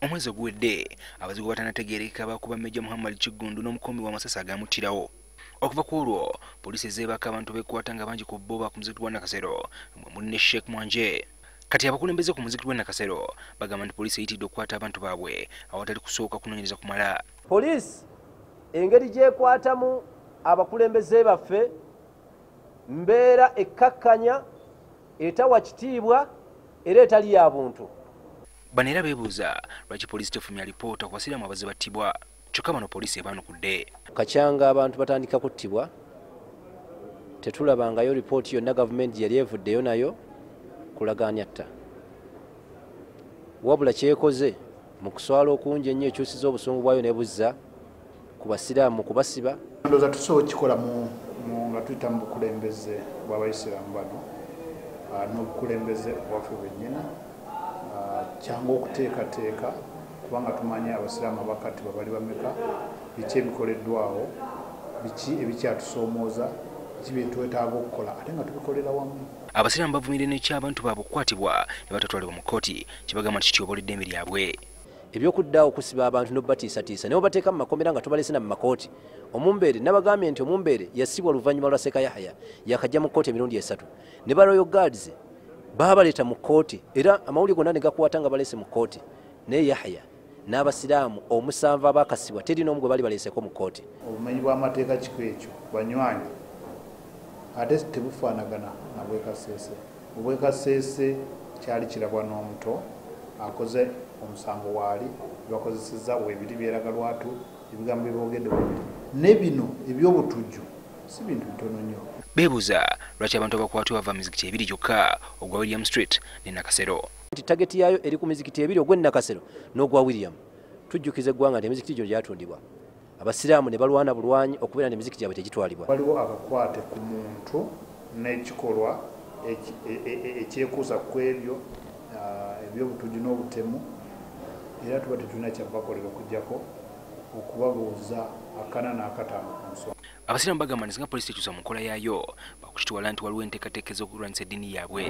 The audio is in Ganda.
Omwezi oguwedde abazigu batanategeereka bakuba Major Muhammad Kigundu n'omukombi w'amasasi agamuttirawo. Okuva ku olwo poliisi ezeebaka abantu beekwata nga bangi ku bo ba ku muzikiti gwa Nakasero muli ne Sheikh Mwanje. Kati abakulembeze ku muzikiti gwa Nakasero bagamba nti poliisi eyitidde okukwata abantu baabwe awatali kusooka kunoonyereza kumala. Poliisi engeri gy'ekwatamu abakulembeze baffe mbeera ekkakkanya etawa kitiibwa era etali ya buntu. Bano era beebuuza lwaki poliisi tefulumya alipoota ku basiraamu abazze battibwa kyokka bano poliisi ebaanukudde. Kacyanga abantu batandika kuttibwa tetulabangayo lipooti yonna gavumenti yali evuddeyo nayo kulagaanya tta. Wabula kyekoze mu kuswala okungi ennyo ekyusiza obusungu bwayo nebuzza ku basiraamu kubasiba. Ndowooza tusobola okukikola nga tuyita mu bukulembeze bw'abayisiraamu bano n'obukulembeze bwaffe bwennyina kyangu okuteekateeka kubanga tumanyi abasiraamu abakati babali bameka, biki ebikoleddwawo, biki ebikyatusoomooza, biki bye twetaaga okukola ate nga tubikolera wamu. Abasiraamu bavumirira n'eky'abantu baabwe okukwatibwa ne batatwalibwa mu kkooti kibagamba nti kityobola eddembe lyabwe. Ebyokuddawo okusiba abantu n'obatiisatiisa ne bateeka mu makomera nga tubalese na mu makooti. Omumbeere nabagambye nti omumbeere yasibwa oluvannyuma lwa Seka Yahya yakajja mu kkooti emirundi 3 ne ba Royal Guards baabaleeta mu kkooti era amawulire gonna ne gakwata nga balese mu kkooti naye Yahya n'abasiraamu 7 abaakasibwa teri n'omu gwe bali baleeseko mu kkooti. Obumenyi bw'amateeka kiko ekyo banywanyi ate tebufaanagana na bwekaseese. Obwekaseese kyali kirabwa n'omuto akoze omusango waali bakozesezza weebiri byeraga lwatu ebigambo byeboogedde weebiri ne bino eby'obutujju si bintu bitono nnyo. Beebuuza lwaki abantu abakwatibwa bava mizikiti 2 gyokka ogwa William Street ne Nakasero. Tageti yaayo eri ku mizikiti 2 ogwa Nakasero n'ogwa William. Tujjukize eggwanga nti emizikiti gyo gyatundibwa abasiraamu ne balwana bulwanyi okubeera n'emizikiti gyabwe tegitwalibwa. Waliwo akakwate ku muntu n'ekikolwa ekyekuusa ku ebyo eby'obutujju n'obutemu era tuba tetulina kyabakolera okuggyako okubabuuza akana n'akataano ku nsonga. Abasiraamu bagamba nti singa poliisi tekyusa mu nkola yaayo bakukitwala nti waliwo enteekateeka ez'okulwanyisa eddiini yaabwe.